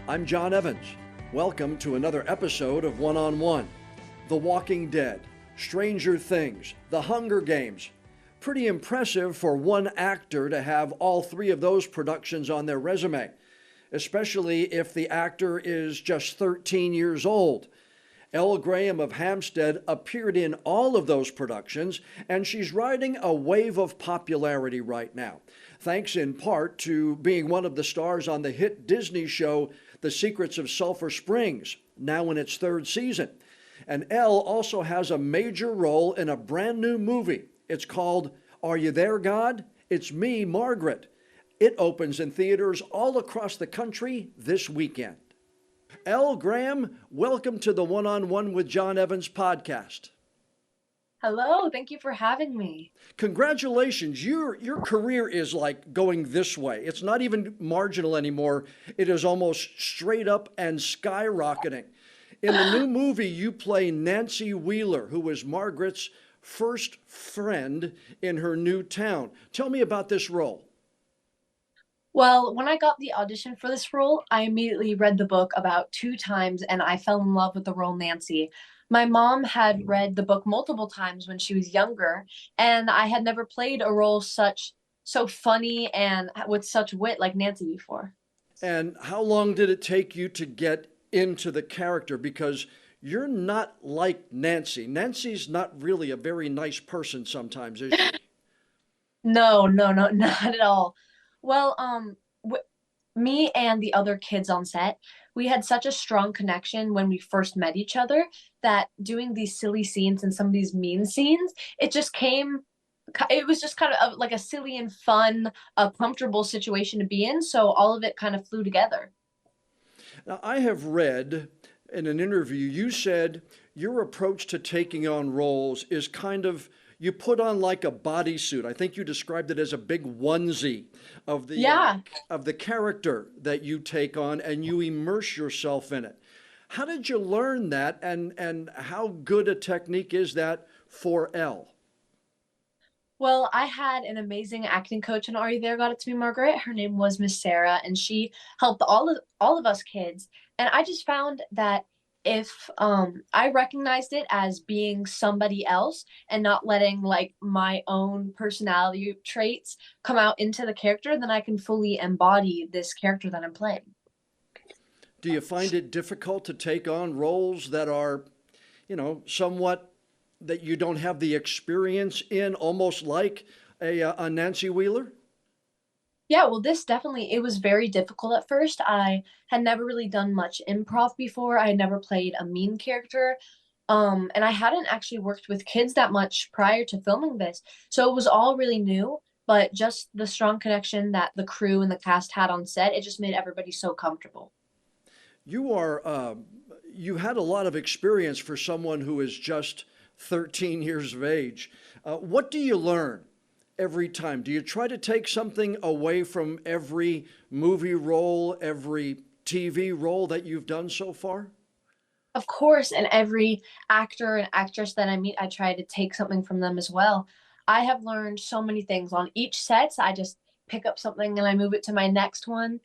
I'm John Evans. Welcome to another episode of One on One. The Walking Dead, Stranger Things, The Hunger Games. Pretty impressive for one actor to have all three of those productions on their resume, especially if the actor is just 13 years old. Elle Graham of Hampstead appeared in all of those productions, and she's riding a wave of popularity right now, thanks in part to being one of the stars on the hit Disney show The Secrets of Sulphur Springs, now in its third season. And Elle also has a major role in a brand new movie. It's called Are You There, God? It's Me, Margaret. It opens in theaters all across the country this weekend. Elle Graham, welcome to the One-on-One with John Evans podcast. Hello, thank you for having me. Congratulations. Your career is like going this way. It's not even marginal anymore. It is almost straight up and skyrocketing. In the new movie, you play Nancy Wheeler, who is Margaret's first friend in her new town. Tell me about this role. Well, when I got the audition for this role, I immediately read the book about 2 times and I fell in love with the role Nancy. My mom had read the book multiple times when she was younger, and I had never played a role so funny and with such wit like Nancy before. And how long did it take you to get into the character? Because you're not like Nancy. Nancy's not really a very nice person sometimes, is she? No, no, no, not at all. Well, me and the other kids on set, we had such a strong connection when we first met each other that doing these silly scenes and some of these mean scenes, it was just kind of like a silly and fun, comfortable situation to be in. So all of it kind of flew together. Now, I have read in an interview, you said your approach to taking on roles is kind of, you put on like a bodysuit. I think you described it as a big onesie of the character that you take on, and you immerse yourself in it. How did you learn that, and how good a technique is that for Elle? Well, I had an amazing acting coach in Are You There, God? It's Me, Margaret. Her name was Miss Sarah, and she helped all of us kids. And I just found that if I recognized it as being somebody else and not letting like my own personality traits come out into the character, then I can fully embody this character that I'm playing. Do you find it difficult to take on roles that are, somewhat that you don't have the experience in, almost like a Nancy Wheeler? Yeah, well, it was very difficult at first. I had never really done much improv before. I had never played a mean character. And I hadn't actually worked with kids that much prior to filming this. So it was all really new, but just the strong connection that the crew and the cast had on set, it just made everybody so comfortable. You had a lot of experience for someone who is just 13 years of age. What do you learn every time? Do you try to take something away from every movie role, every TV role that you've done so far? Of course, and every actor and actress that I meet, I try to take something from them as well. I have learned so many things on each set. I just pick up something and I move it to my next one.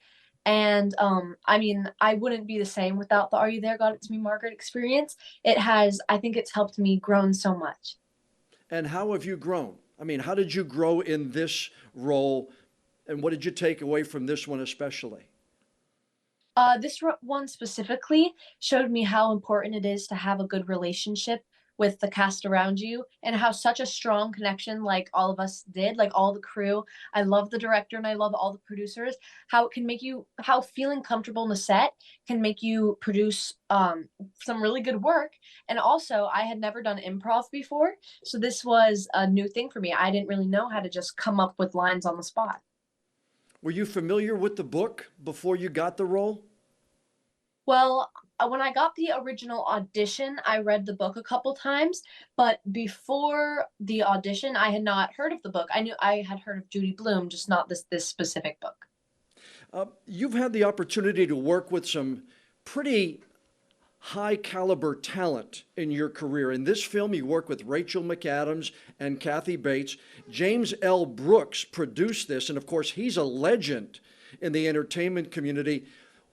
And I wouldn't be the same without the Are You There, God? It's Me, Margaret experience. I think it's helped me grow so much. And how have you grown? I mean, how did you grow in this role, and what did you take away from this one especially? This one specifically showed me how important it is to have a good relationship with the cast around you, and how such a strong connection, like all of us did, like all the crew. I love the director and I love all the producers, how feeling comfortable in the set can make you produce some really good work. And also, I had never done improv before, so this was a new thing for me. I didn't really know how to just come up with lines on the spot. Were you familiar with the book before you got the role? Well, when I got the original audition, I read the book a couple times, but before the audition, I had not heard of the book. I knew I had heard of Judy Blume, just not this specific book. You've had the opportunity to work with some pretty high caliber talent in your career. In this film, you work with Rachel McAdams and Kathy Bates. James L. Brooks produced this, and of course, he's a legend in the entertainment community.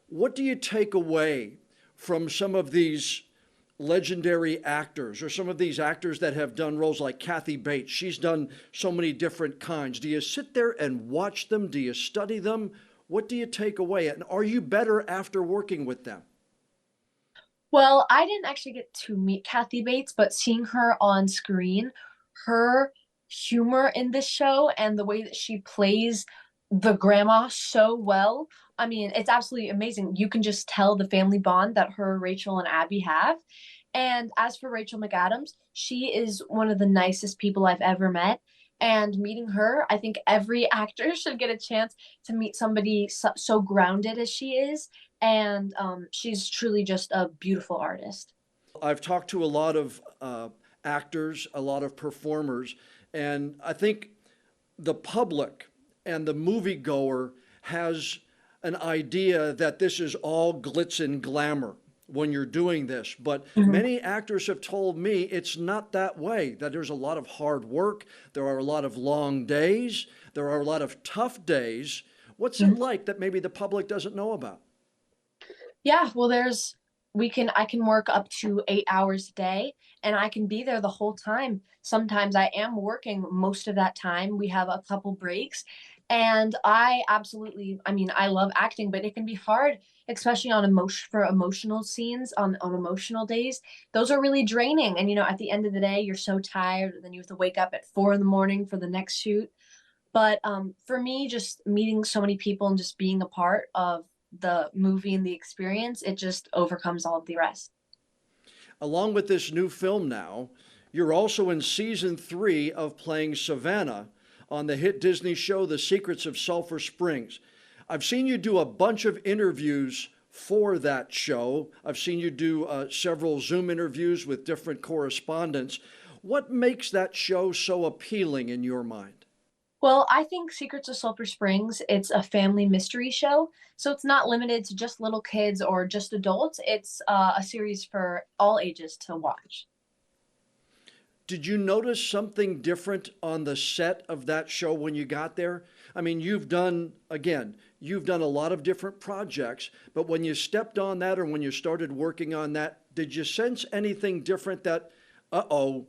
What do you take away from some of these legendary actors or some of these actors that have done roles like Kathy Bates? She's done so many different kinds. Do you sit there and watch them? Do you study them? What do you take away? And are you better after working with them? Well, I didn't actually get to meet Kathy Bates, but seeing her on screen, her humor in this show and the way that she plays the grandma so well, I mean, it's absolutely amazing. You can just tell the family bond that her, Rachel, and Abby have. And as for Rachel McAdams, she is one of the nicest people I've ever met. And meeting her, I think every actor should get a chance to meet somebody so grounded as she is, and she's truly just a beautiful artist. I've talked to a lot of actors, a lot of performers, and I think the public and the moviegoer has an idea that this is all glitz and glamour when you're doing this. But Mhm. many actors have told me it's not that way, that there's a lot of hard work, there are a lot of long days, there are a lot of tough days. What's it Mhm. like that maybe the public doesn't know about? Yeah, well, I can work up to 8 hours a day, and I can be there the whole time. Sometimes I am working most of that time. We have a couple breaks, and I mean, I love acting, but it can be hard, especially on emotional scenes, on emotional days. Those are really draining. And at the end of the day, you're so tired, and then you have to wake up at 4 in the morning for the next shoot. But for me, just meeting so many people and just being a part of the movie and the experience, it just overcomes all of the rest. Along with this new film now, you're also in season 3 of playing Savannah on the hit Disney show The Secrets of Sulphur Springs. I've seen you do a bunch of interviews for that show. I've seen you do several Zoom interviews with different correspondents. What makes that show so appealing in your mind? Well, I think Secrets of Sulphur Springs, it's a family mystery show. So it's not limited to just little kids or just adults. It's a series for all ages to watch. Did you notice something different on the set of that show when you got there? I mean, you've done a lot of different projects, but when you stepped on that or when you started working on that, did you sense anything different that, uh-oh,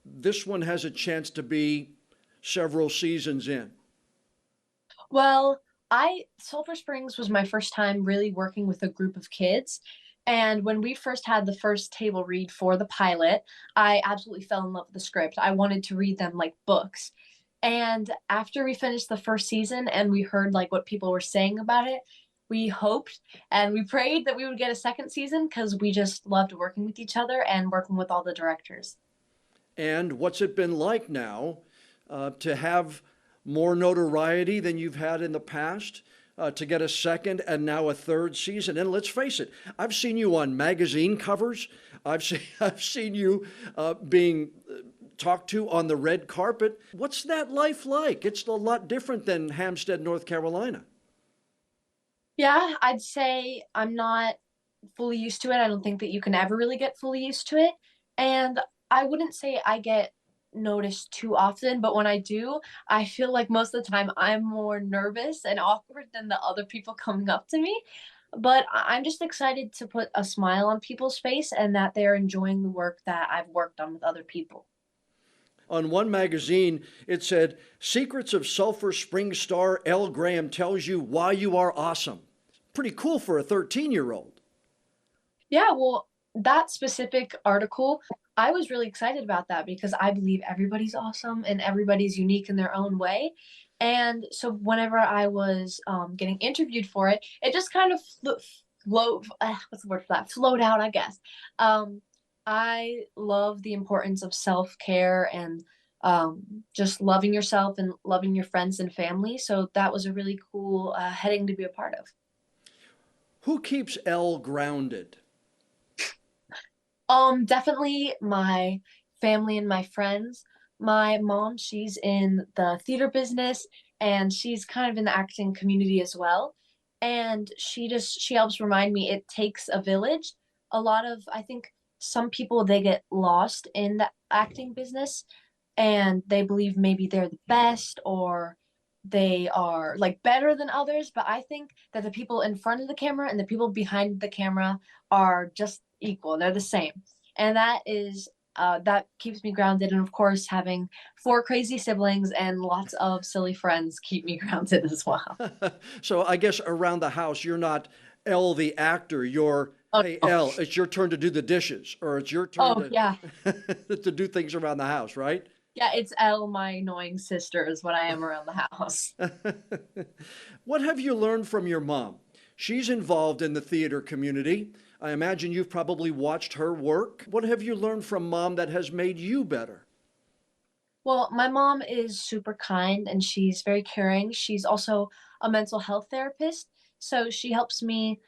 this one has a chance to be several seasons in? Well, I Sulphur Springs was my first time really working with a group of kids. And when we first had the first table read for the pilot, I absolutely fell in love with the script. I wanted to read them like books. And after we finished the first season and we heard like what people were saying about it, we hoped and we prayed that we would get a second season because we just loved working with each other and working with all the directors. And what's it been like now to have more notoriety than you've had in the past, to get a second and now a third season? And let's face it, I've seen you on magazine covers. I've seen you being talked to on the red carpet. What's that life like? It's a lot different than Hampstead, North Carolina. Yeah, I'd say I'm not fully used to it. I don't think that you can ever really get fully used to it. And I wouldn't say I get noticed too often, but when I do, I feel like most of the time I'm more nervous and awkward than the other people coming up to me. But I'm just excited to put a smile on people's face and that they're enjoying the work that I've worked on with other people. On one magazine, it said, Secrets of Sulphur Springs star Elle Graham tells you why you are awesome. Pretty cool for a 13-year-old. Yeah, well, that specific article, I was really excited about that because I believe everybody's awesome and everybody's unique in their own way. And so whenever I was getting interviewed for it, it just kind of what's the word for that? Flowed out, I guess. Um, I love the importance of self-care and just loving yourself and loving your friends and family. So that was a really cool heading to be a part of. Who keeps Elle grounded? Definitely my family and my friends. My mom, she's in the theater business and she's kind of in the acting community as well. And she helps remind me it takes a village. A lot of I think some people they get lost in the acting business and they believe maybe they're the best or they are like better than others, but I think that the people in front of the camera and the people behind the camera are just equal. They're the same. And that keeps me grounded. And of course, having four crazy siblings and lots of silly friends keep me grounded as well. So I guess around the house, you're not Elle the actor. You're, Oh, hey, no. Elle, it's your turn to do the dishes, or it's your turn Oh to yeah. to do things around the house, right? Yeah, it's Elle, my annoying sister, is what I am around the house. What have you learned from your mom? She's involved in the theater community. I imagine you've probably watched her work. What have you learned from mom that has made you better? Well, my mom is super kind and she's very caring. She's also a mental health therapist, so she helps me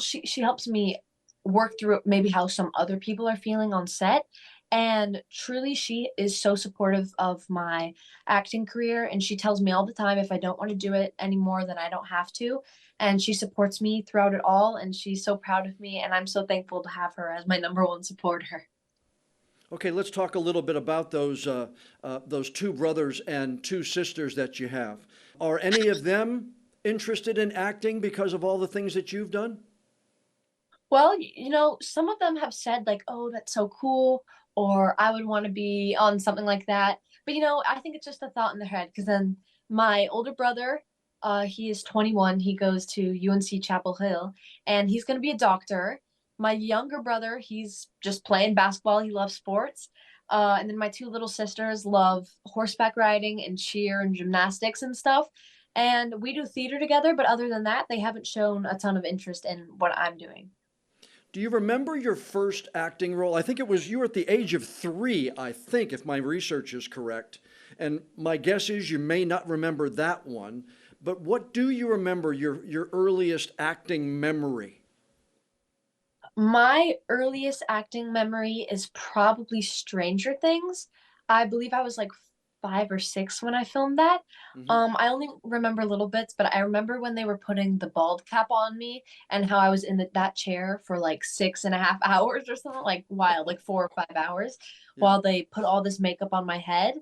she helps me work through maybe how some other people are feeling on set. And truly she is so supportive of my acting career, and she tells me all the time if I don't want to do it anymore then I don't have to. And she supports me throughout it all, and she's so proud of me, and I'm so thankful to have her as my number one supporter. Okay, let's talk a little bit about those two brothers and two sisters that you have. Are any of them interested in acting because of all the things that you've done? Well, some of them have said like, "Oh, that's so cool," or "I would want to be on something like that." But I think it's just a thought in their head. Because then my older brother, he is 21. He goes to UNC Chapel Hill, and he's going to be a doctor. My younger brother, he's just playing basketball. He loves sports. And then my two little sisters love horseback riding and cheer and gymnastics and stuff. And we do theater together, but other than that, they haven't shown a ton of interest in what I'm doing. Do you remember your first acting role? I think it was you were at the age of 3, I think, if my research is correct. And my guess is you may not remember that one. But what do you remember your earliest acting memory? My earliest acting memory is probably Stranger Things. I believe I was like 5 or 6 when I filmed that. Hmm. I only remember little bits, but I remember when they were putting the bald cap on me and how I was in that chair for like 6.5 hours or something, like wild, like 4 or 5 hours, Yeah. while they put all this makeup on my head.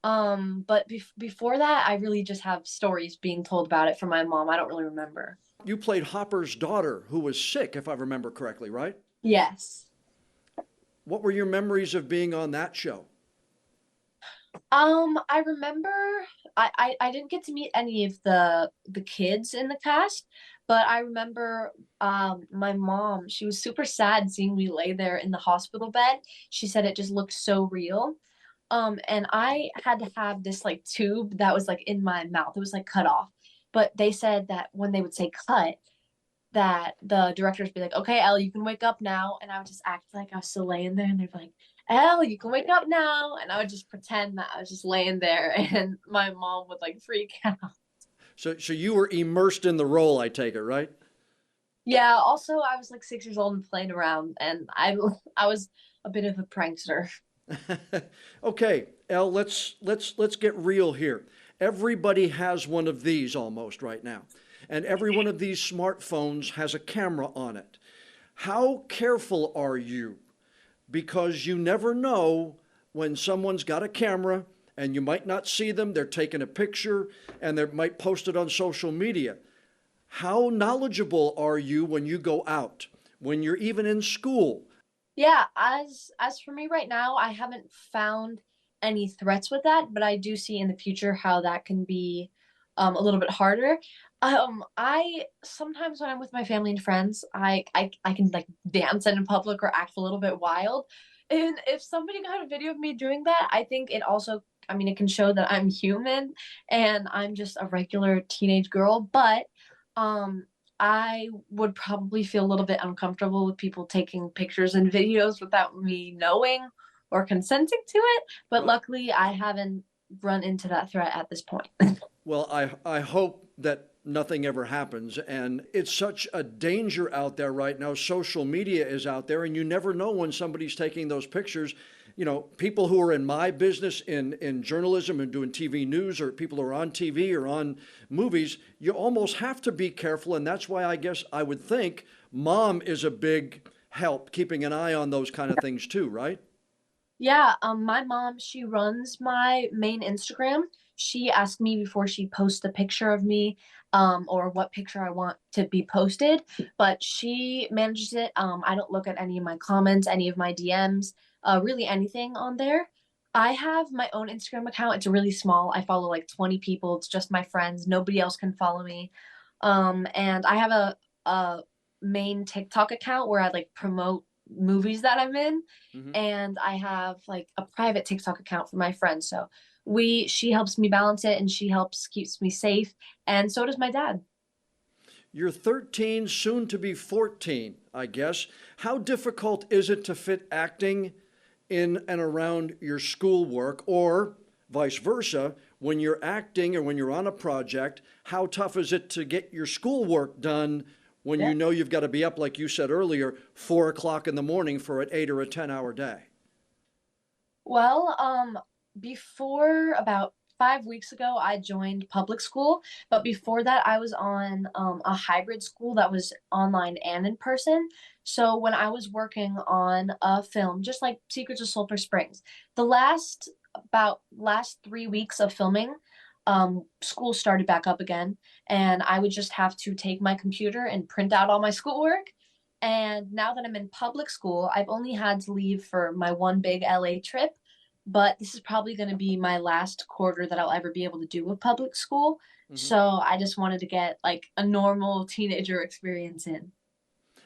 But before that, I really just have stories being told about it from my mom. I don't really remember. You played Hopper's daughter, who was sick, if I remember correctly, right? Yes. What were your memories of being on that show? I remember I didn't get to meet any of the kids in the cast, but I remember my mom, she was super sad seeing me lay there in the hospital bed. She said it just looked so real. And I had to have this like tube that was like in my mouth. It was like cut off. But they said that when they would say cut, that the directors would be like, "Okay, Elle, you can wake up now." And I would just act like I was still laying there, and they'd be like, "Elle, you can wake up now." And I would just pretend that I was just laying there, and my mom would like freak out. So you were immersed in the role, I take it, right? Yeah, also I was like 6 years old and playing around, and I was a bit of a prankster. Okay, Elle, let's get real here. Everybody has one of these almost right now, and every one of these smartphones has a camera on it. How careful are you? Because you never know when someone's got a camera and you might not see them, they're taking a picture and they might post it on social media. How knowledgeable are you when you go out, when you're even in school? Yeah, as for me right now, I haven't found any threats with that, but I do see in the future how that can be a little bit harder. I sometimes when I'm with my family and friends, I can like dance in public or act a little bit wild. And if somebody got a video of me doing that, I think it also, I mean, it can show that I'm human and I'm just a regular teenage girl, but um I would probably feel a little bit uncomfortable with people taking pictures and videos without me knowing or consenting to it. But Well, luckily, I haven't run into that threat at this point. I hope that nothing ever happens. And it's such a danger out there right now. Social media is out there, and you never know when somebody's taking those pictures. You know, people who are in my business in journalism and doing TV news, or people who are on TV or on movies, you almost have to be careful. And that's why I guess I would think mom is a big help keeping an eye on those kind of things too, right? Yeah, my mom, she runs my main Instagram. she asks me before she posts a picture of me, or what picture I want to be posted, but she manages it. I don't look at any of my comments, any of my DMs, really anything on there. I have my own Instagram account. It's really small. I follow like 20 people. It's just my friends. Nobody else can follow me. And I have a main TikTok account where I like promote movies that I'm in. Hmm. And I have like a private TikTok account for my friends. So she helps me balance it and she helps keeps me safe. And so does my dad. You're 13, soon to be 14, I guess. How difficult is it to fit acting in and around your schoolwork, or vice versa, when you're acting or when you're on a project, how tough is it to get your schoolwork done when Yeah. you know you've got to be up, like you said earlier, 4 o'clock in the morning for an 8 or a 10-hour day? Well, before about 5 weeks ago, I joined public school, but before that, I was on a hybrid school that was online and in person. So when I was working on a film, just like Secrets of Sulphur Springs, the last 3 weeks of filming, school started back up again, and I would just have to take my computer and print out all my schoolwork. And now that I'm in public school, I've only had to leave for my one big LA trip, but this is probably going to be my last quarter that I'll ever be able to do with public school. Hmm. So I just wanted to get like a normal teenager experience in.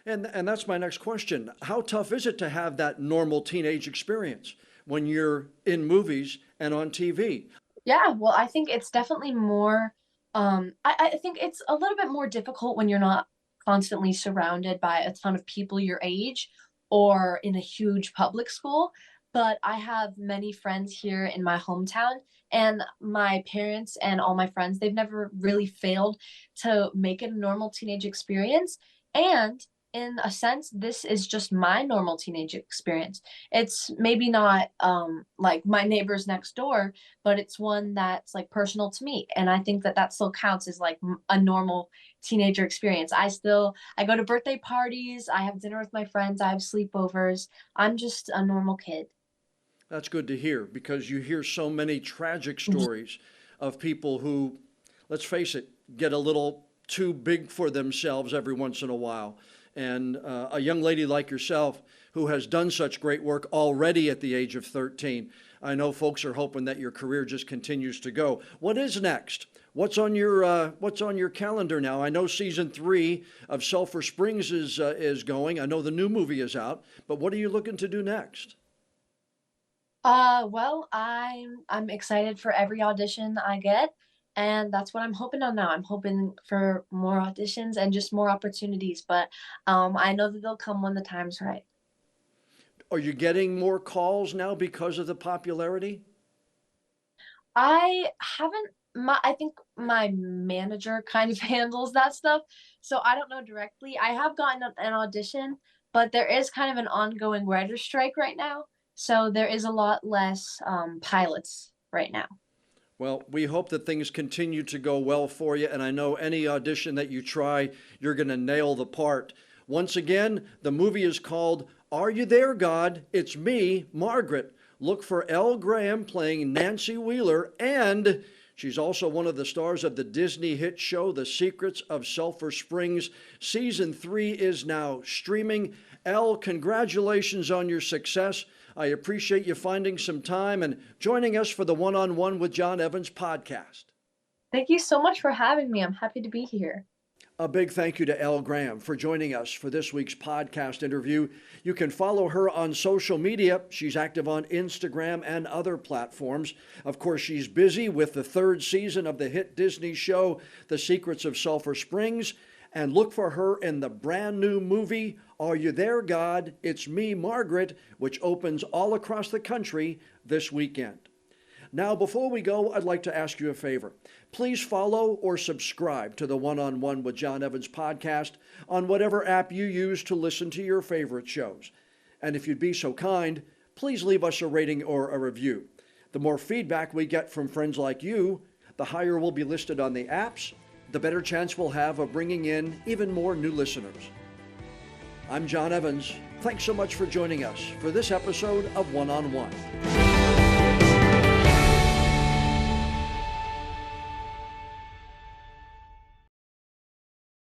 And that's my next question. How tough is it to have that normal teenage experience when you're in movies and on TV? Yeah, well, I think it's definitely more, I think it's a little bit more difficult when you're not constantly surrounded by a ton of people your age or in a huge public school. But I have many friends here in my hometown, and my parents and all my friends, they've never really failed to make it a normal teenage experience. And in a sense, this is just my normal teenage experience. It's maybe not like my neighbors next door, but it's one that's like personal to me, and I think that that still counts as like a normal teenager experience. I go to birthday parties, I have dinner with my friends, I have sleepovers. I'm just a normal kid. That's good to hear, because you hear so many tragic stories of people who, let's face it, get a little too big for themselves every once in a while. And a young lady like yourself who has done such great work already at the age of 13, I know folks are hoping that your career just continues to go. What is next? What's on your calendar now? I know season 3 of Sulphur Springs is going. I know the new movie is out, but what are you looking to do next? Well, I'm excited for every audition I get, and that's what I'm hoping on now. I'm hoping for more auditions and just more opportunities, but I know that they'll come when the time's right. Are you getting more calls now because of the popularity? I haven't I think my manager kind of handles that stuff, so I don't know directly. I have gotten an audition, but there is kind of an ongoing writer's strike right now, so there is a lot less pilots right now. Well, we hope that things continue to go well for you, and I know any audition that you try, you're going to nail the part. Once again, the movie is called Are You There, God? It's Me, Margaret. Look for Elle Graham playing Nancy Wheeler, and she's also one of the stars of the Disney hit show The Secrets of Sulphur Springs. Season 3 is now streaming. Elle, congratulations on your success. I appreciate you finding some time and joining us for the One on One with John Evans podcast. Thank you so much for having me. I'm happy to be here. A big thank you to Elle Graham for joining us for this week's podcast interview. You can follow her on social media. She's active on Instagram and other platforms. Of course, she's busy with the 3rd season of the hit Disney show, The Secrets of Sulphur Springs. And look for her in the brand new movie, Are You There, God? It's Me, Margaret, which opens all across the country this weekend. Now, before we go, I'd like to ask you a favor. Please follow or subscribe to the One on One with John Evans podcast on whatever app you use to listen to your favorite shows. And if you'd be so kind, please leave us a rating or a review. The more feedback we get from friends like you, the higher we'll be listed on the apps, the better chance we'll have of bringing in even more new listeners. I'm John Evans. Thanks so much for joining us for this episode of One on One.